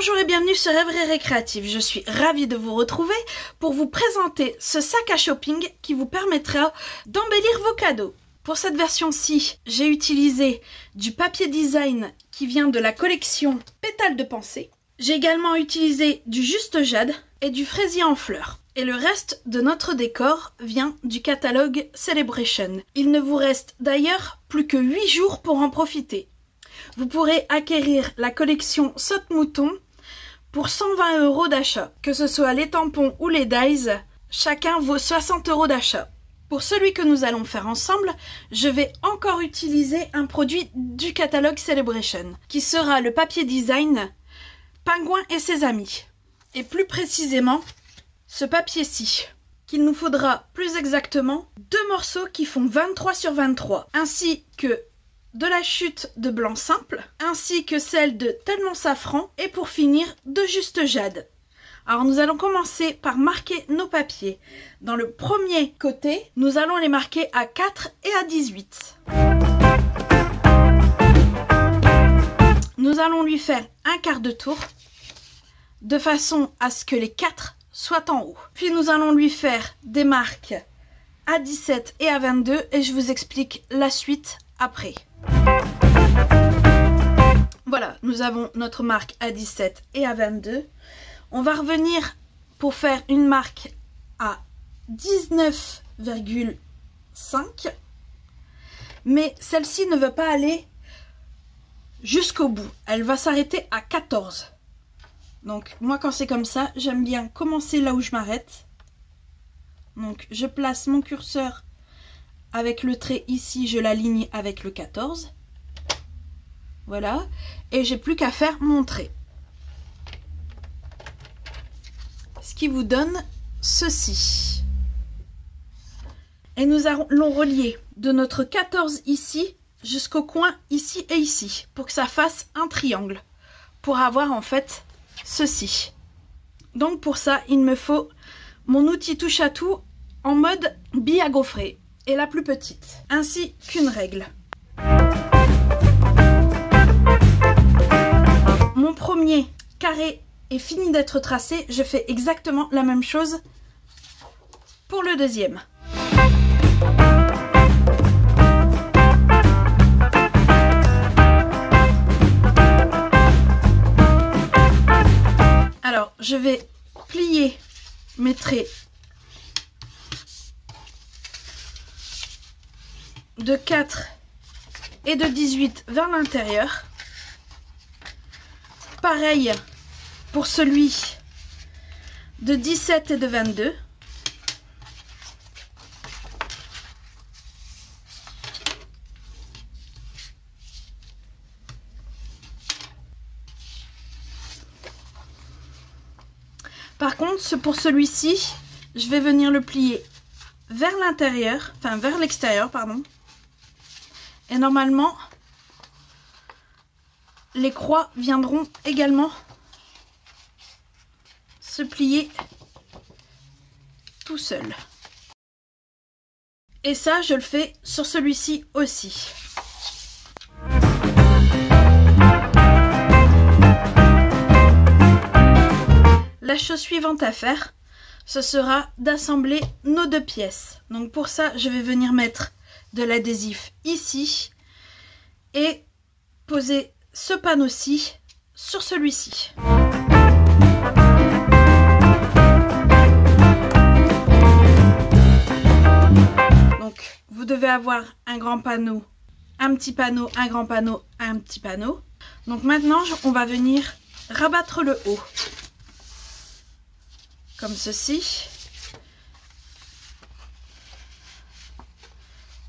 Bonjour et bienvenue sur Rêverie Récréative. Je suis ravie de vous retrouver pour vous présenter ce sac à shopping qui vous permettra d'embellir vos cadeaux. Pour cette version-ci, j'ai utilisé du papier design qui vient de la collection Pétales de pensée. J'ai également utilisé du juste jade et du fraisier en fleurs. Et le reste de notre décor vient du catalogue Celebration. Il ne vous reste d'ailleurs plus que 8 jours pour en profiter. Vous pourrez acquérir la collection Saute-Mouton pour 120 € d'achat. Que ce soit les tampons ou les dies, chacun vaut 60 € d'achat. Pour celui que nous allons faire ensemble, je vais encore utiliser un produit du catalogue Celebration, qui sera le papier design Pingouin et ses amis. Et plus précisément, ce papier-ci, qu'il nous faudra plus exactement 2 morceaux qui font 23 sur 23, ainsi que de la chute de blanc simple, ainsi que celle de Tellement Safran, et pour finir, de juste jade. Alors nous allons commencer par marquer nos papiers. Dans le premier côté, nous allons les marquer à 4 et à 18. Nous allons lui faire un quart de tour, de façon à ce que les 4 soient en haut. Puis nous allons lui faire des marques à 17 et à 22, et je vous explique la suite après. Voilà, nous avons notre marque à 17 et à 22. On va revenir pour faire une marque à 19,5. Mais celle-ci ne veut pas aller jusqu'au bout. Elle va s'arrêter à 14. Donc moi quand c'est comme ça, j'aime bien commencer là où je m'arrête. Donc je place mon curseur avec le trait ici, je l'aligne avec le 14. Voilà. Et j'ai plus qu'à faire mon trait. Ce qui vous donne ceci. Et nous allons relier de notre 14 ici jusqu'au coin ici et ici. Pour que ça fasse un triangle. Pour avoir en fait ceci. Donc pour ça, il me faut mon outil touche à tout en mode bille à gaufrer. Et la plus petite, ainsi qu'une règle. Mon premier carré est fini d'être tracé, je fais exactement la même chose pour le deuxième. Alors, je vais plier mes traits de 4 et de 18 vers l'intérieur. Pareil pour celui de 17 et de 22. Par contre, pour celui-ci, je vais venir le plier vers l'intérieur, enfin vers l'extérieur, pardon. Et normalement, les croix viendront également se plier tout seul. Et ça, je le fais sur celui-ci aussi. La chose suivante à faire, ce sera d'assembler nos 2 pièces. Donc pour ça, je vais venir mettre de l'adhésif ici et poser ce panneau-ci sur celui-ci. Donc vous devez avoir un grand panneau, un petit panneau, un grand panneau, un petit panneau. Donc maintenant on va venir rabattre le haut comme ceci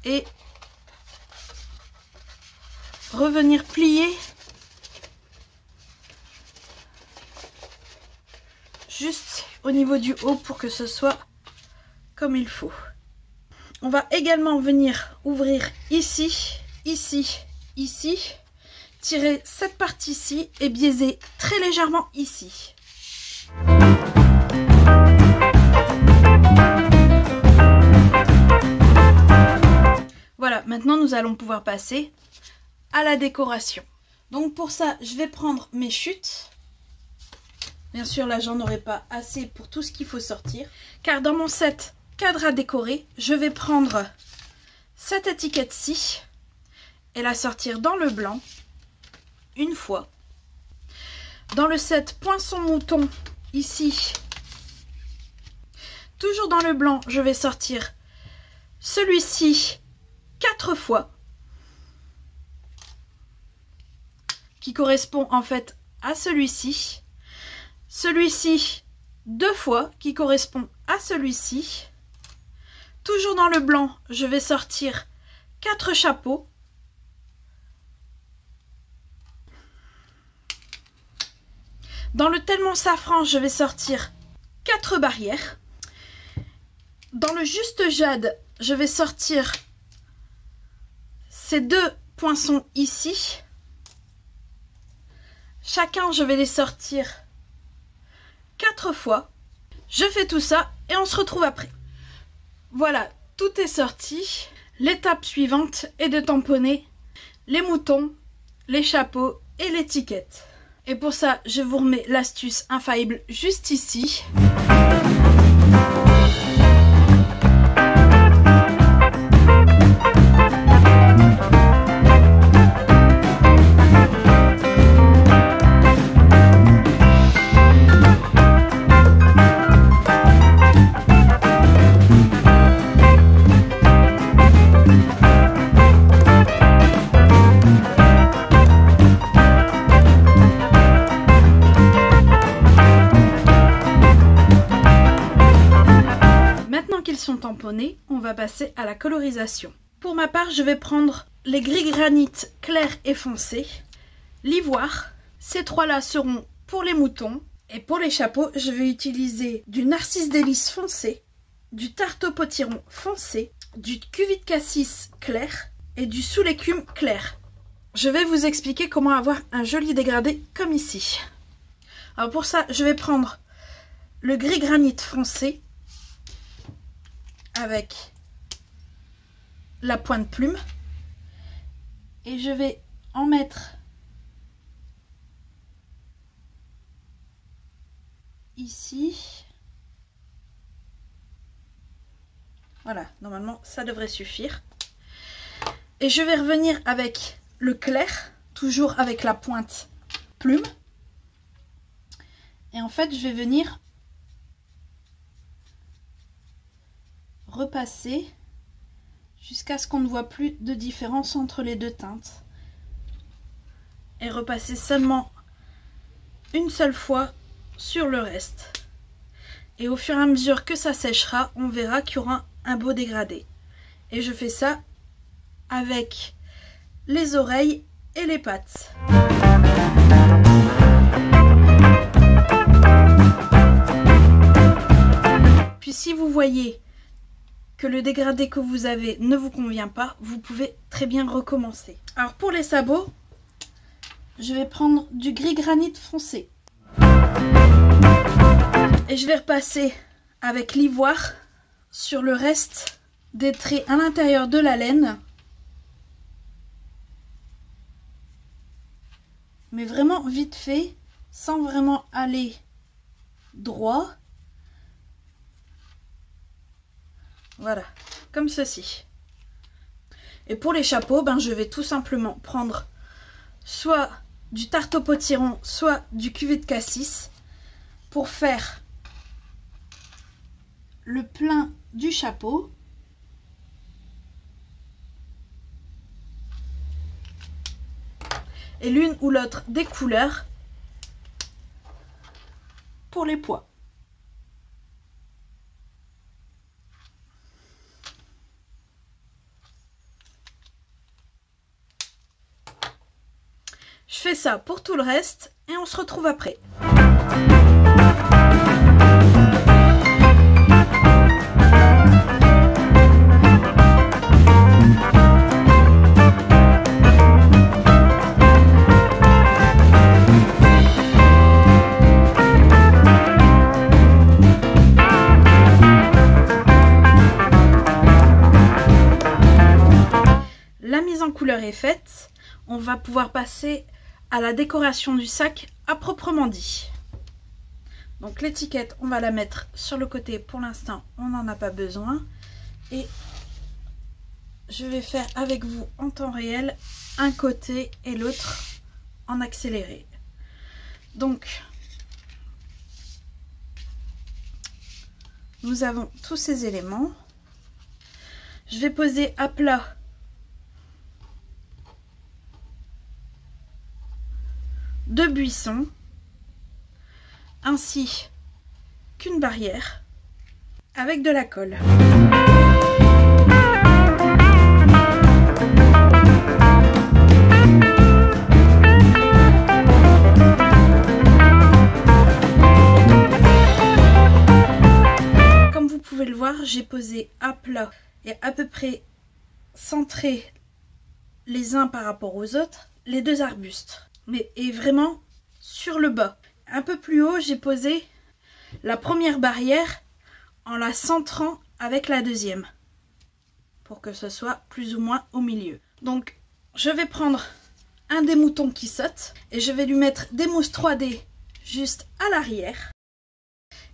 et revenir plier juste au niveau du haut pour que ce soit comme il faut. On va également venir ouvrir ici, ici, ici, tirer cette partie-ci et biaiser très légèrement ici. Voilà, maintenant nous allons pouvoir passer à la décoration. Donc pour ça, je vais prendre mes chutes Bien sûr, là, j'en aurai pas assez pour tout ce qu'il faut sortir. Car dans mon set cadre à décorer, je vais prendre cette étiquette-ci et la sortir dans le blanc une fois. Dans le set poinçon mouton, ici, toujours dans le blanc, je vais sortir celui-ci 4 fois, qui correspond en fait à celui-ci. Celui-ci 2 fois, qui correspond à celui-ci. Toujours dans le blanc, je vais sortir 4 chapeaux. Dans le tellement safran, je vais sortir 4 barrières. Dans le juste jade, je vais sortir ces 2 poinçons ici. Chacun, je vais les sortir 4 fois. Je fais tout ça et on se retrouve après. Voilà, tout est sorti. L'étape suivante est de tamponner les moutons, les chapeaux et l'étiquette. Et pour ça, je vous remets l'astuce infaillible juste ici. Tamponnés, on va passer à la colorisation. Pour ma part, je vais prendre les gris granit clair et foncé, l'ivoire. Ces trois-là seront pour les moutons. Et pour les chapeaux, je vais utiliser du narcisse délice foncé, du tarte au potiron foncé, du cuvit de cassis clair et du sous l'écume clair. Je vais vous expliquer comment avoir un joli dégradé comme ici. Alors pour ça, je vais prendre le gris granit foncé avec la pointe plume et je vais en mettre ici. Voilà, normalement ça devrait suffire. Et je vais revenir avec le clair, toujours avec la pointe plume. Et en fait, je vais venir repasser jusqu'à ce qu'on ne voit plus de différence entre les deux teintes et repasser seulement une seule fois sur le reste. Et au fur et à mesure que ça séchera, on verra qu'il y aura un beau dégradé. Et je fais ça avec les oreilles et les pattes. Puis si vous voyez que le dégradé que vous avez ne vous convient pas, vous pouvez très bien recommencer. Alors pour les sabots, je vais prendre du gris granit foncé. Et je vais repasser avec l'ivoire sur le reste des traits à l'intérieur de la laine. Mais vraiment vite fait, sans vraiment aller droit. Voilà, comme ceci. Et pour les chapeaux, ben, je vais tout simplement prendre soit du tarte au potiron, soit du cuvit de cassis pour faire le plein du chapeau. Et l'une ou l'autre des couleurs pour les pois. Je fais ça pour tout le reste et on se retrouve après. La mise en couleur est faite. On va pouvoir passer à la décoration du sac à proprement dit. Donc l'étiquette, on va la mettre sur le côté. Pour l'instant, on n'en a pas besoin. Et je vais faire avec vous en temps réel un côté et l'autre en accéléré. Donc, nous avons tous ces éléments. Je vais poser à plat deux buissons ainsi qu'une barrière avec de la colle. Comme vous pouvez le voir, j'ai posé à plat et à peu près centré les uns par rapport aux autres les deux arbustes, mais et vraiment sur le bas. Un peu plus haut, j'ai posé la première barrière en la centrant avec la deuxième pour que ce soit plus ou moins au milieu. Donc je vais prendre un des moutons qui saute et je vais lui mettre des mousses 3D juste à l'arrière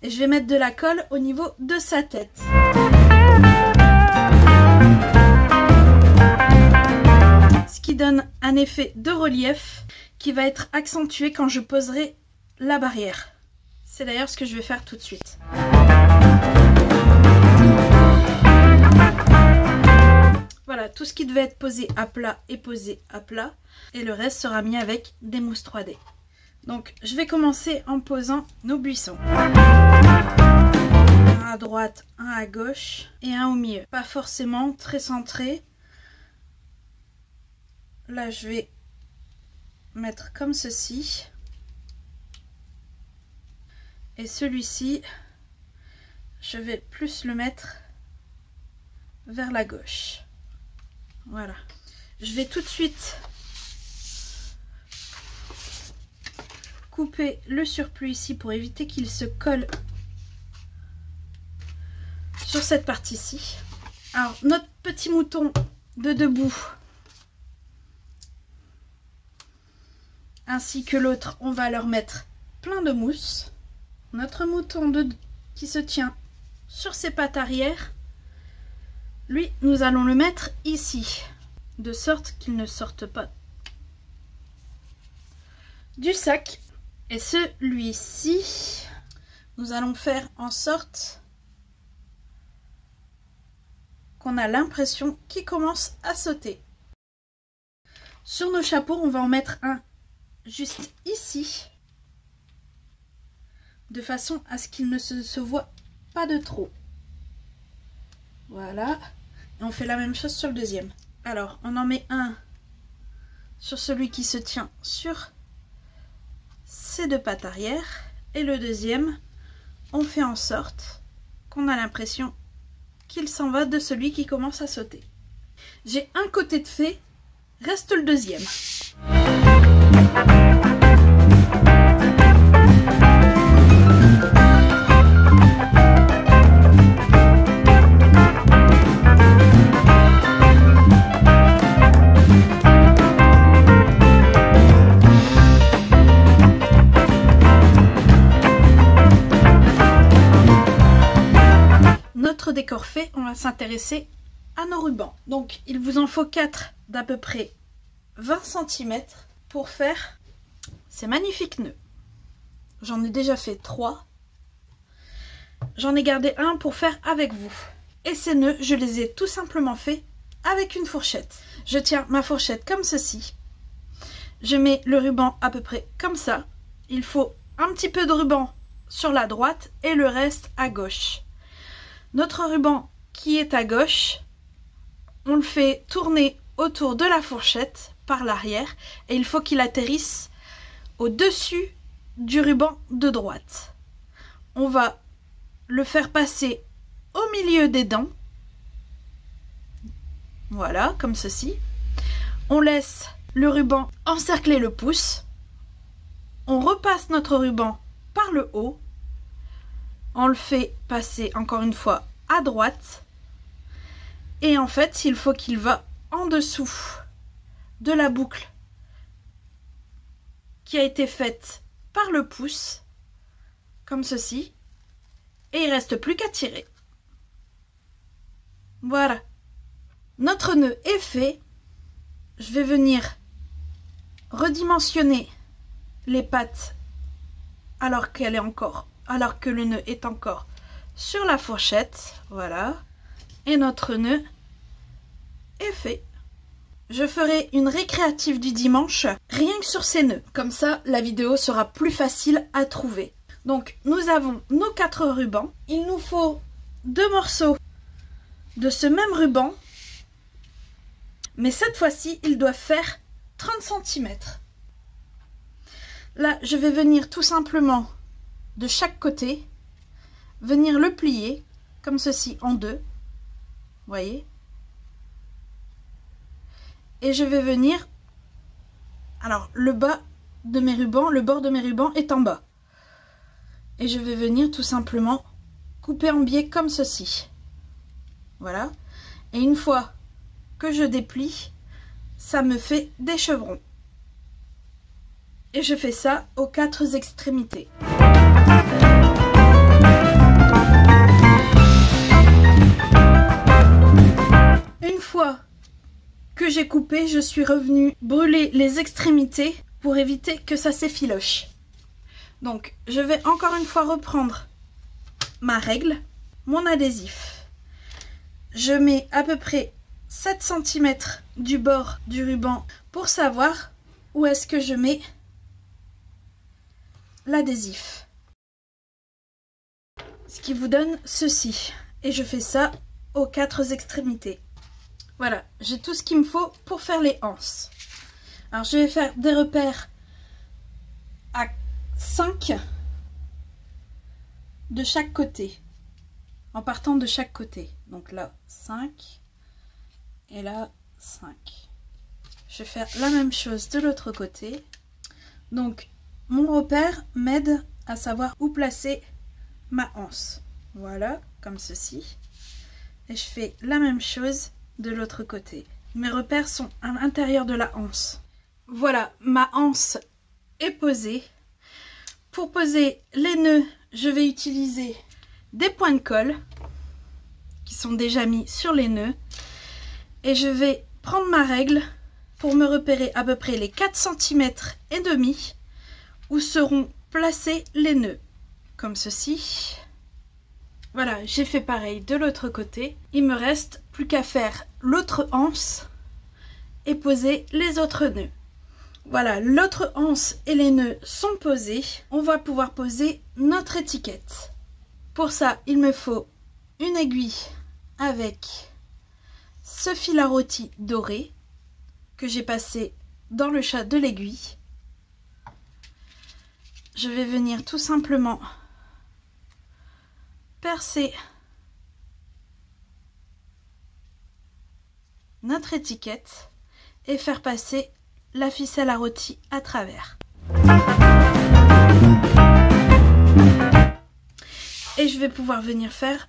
et je vais mettre de la colle au niveau de sa tête. Ce qui donne un effet de relief qui va être accentué quand je poserai la barrière. C'est d'ailleurs ce que je vais faire tout de suite. Voilà, tout ce qui devait être posé à plat est posé à plat et le reste sera mis avec des mousses 3D. Donc je vais commencer en posant nos buissons. Un à droite, un à gauche et un au milieu. Pas forcément très centré. Là je vais mettre comme ceci. Et celui-ci, je vais plus le mettre vers la gauche. Voilà. Je vais tout de suite couper le surplus ici pour éviter qu'il se colle sur cette partie-ci. Alors, notre petit mouton de debout, ainsi que l'autre, on va leur mettre plein de mousse. Notre mouton qui se tient sur ses pattes arrière, lui, nous allons le mettre ici, de sorte qu'il ne sorte pas du sac. Et celui-ci, nous allons faire en sorte qu'on a l'impression qu'il commence à sauter. Sur nos chapeaux, on va en mettre un juste ici, de façon à ce qu'il ne se voit pas de trop. Voilà. Et on fait la même chose sur le deuxième. Alors, on en met un sur celui qui se tient sur ses deux pattes arrière. Et le deuxième, on fait en sorte qu'on a l'impression qu'il s'en va de celui qui commence à sauter. J'ai un côté de fait, reste le deuxième. Décor fait, on va s'intéresser à nos rubans. Donc il vous en faut 4 d'à peu près 20 cm pour faire ces magnifiques nœuds. J'en ai déjà fait 3. J'en ai gardé un pour faire avec vous. Et ces nœuds, je les ai tout simplement fait avec une fourchette. Je tiens ma fourchette comme ceci. Je mets le ruban à peu près comme ça. Il faut un petit peu de ruban sur la droite et le reste à gauche. Notre ruban qui est à gauche, on le fait tourner autour de la fourchette par l'arrière et il faut qu'il atterrisse au-dessus du ruban de droite. On va le faire passer au milieu des dents. Voilà, comme ceci. On laisse le ruban encercler le pouce. On repasse notre ruban par le haut. On le fait passer encore une fois à droite. Et en fait, il faut qu'il va en dessous de la boucle qui a été faite par le pouce comme ceci. Et il ne reste plus qu'à tirer. Voilà. Notre nœud est fait. Je vais venir redimensionner les pattes alors que le nœud est encore sur la fourchette. Voilà. Et notre nœud est fait. Je ferai une récréative du dimanche rien que sur ces nœuds. Comme ça, la vidéo sera plus facile à trouver. Donc, nous avons nos 4 rubans. Il nous faut 2 morceaux de ce même ruban. Mais cette fois-ci, ils doivent faire 30 cm. Là, je vais venir tout simplement de chaque côté, venir le plier comme ceci en 2. Voyez? Et je vais venir, alors le bas de mes rubans, le bord de mes rubans est en bas. Et je vais venir tout simplement couper en biais comme ceci. Voilà. Et une fois que je déplie, ça me fait des chevrons. Et je fais ça aux 4 extrémités. Une fois que j'ai coupé, je suis revenue brûler les extrémités pour éviter que ça s'effiloche. Donc, je vais encore une fois reprendre ma règle, mon adhésif. Je mets à peu près 7 cm du bord du ruban pour savoir où est-ce que je mets l'adhésif. Ce qui vous donne ceci. Et je fais ça aux 4 extrémités. Voilà, j'ai tout ce qu'il me faut pour faire les anses. Alors je vais faire des repères à 5 de chaque côté. En partant de chaque côté. Donc là, 5. Et là, 5. Je vais faire la même chose de l'autre côté. Donc, mon repère m'aide à savoir où placer ma anse. Voilà, comme ceci. Et je fais la même chose de l'autre côté. Mes repères sont à l'intérieur de la anse. Voilà, ma anse est posée. Pour poser les nœuds, je vais utiliser des points de colle qui sont déjà mis sur les nœuds. Et je vais prendre ma règle pour me repérer à peu près les 4 cm et demi où seront placés les nœuds. Comme ceci. Voilà, j'ai fait pareil de l'autre côté. Il me reste plus qu'à faire l'autre anse et poser les autres nœuds. Voilà, l'autre anse et les nœuds sont posés. On va pouvoir poser notre étiquette. Pour ça, il me faut une aiguille avec ce fil à rôti doré que j'ai passé dans le chat de l'aiguille. Je vais venir tout simplement percer notre étiquette et faire passer la ficelle à rôti à travers. Et je vais pouvoir venir faire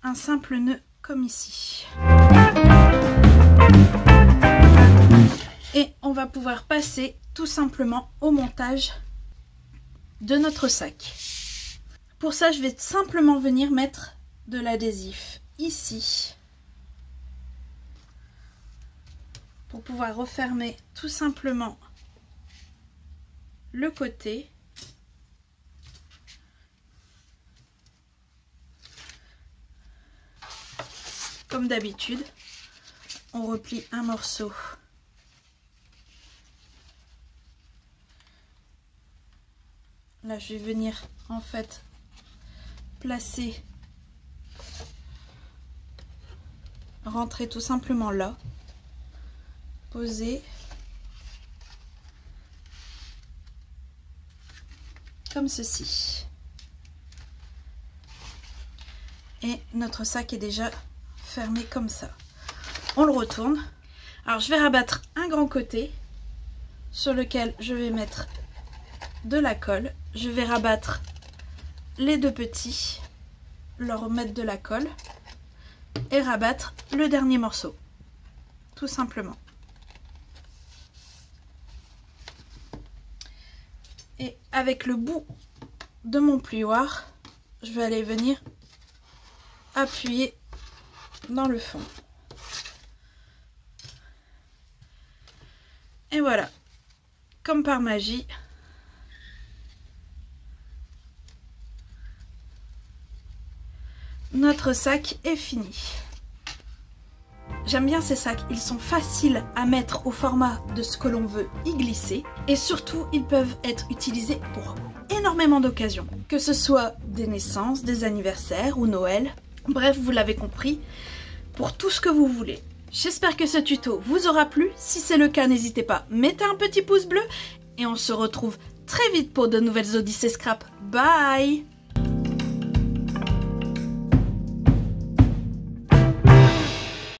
un simple nœud comme ici. Et on va pouvoir passer tout simplement au montage de notre sac. Pour ça, je vais simplement venir mettre de l'adhésif ici pour pouvoir refermer tout simplement le côté. Comme d'habitude, on replie un morceau là. Je vais venir en fait placer, rentrer tout simplement là, poser comme ceci, et notre sac est déjà fermé comme ça. On le retourne. Alors je vais rabattre un grand côté sur lequel je vais mettre de la colle. Je vais rabattre les 2 petits, leur mettre de la colle et rabattre le dernier morceau, tout simplement. Et avec le bout de mon plioir, je vais aller venir appuyer dans le fond. Et voilà, comme par magie, notre sac est fini. J'aime bien ces sacs, ils sont faciles à mettre au format de ce que l'on veut y glisser. Et surtout, ils peuvent être utilisés pour énormément d'occasions. Que ce soit des naissances, des anniversaires ou Noël. Bref, vous l'avez compris, pour tout ce que vous voulez. J'espère que ce tuto vous aura plu. Si c'est le cas, n'hésitez pas, mettez un petit pouce bleu. Et on se retrouve très vite pour de nouvelles Odyssées Scrap. Bye!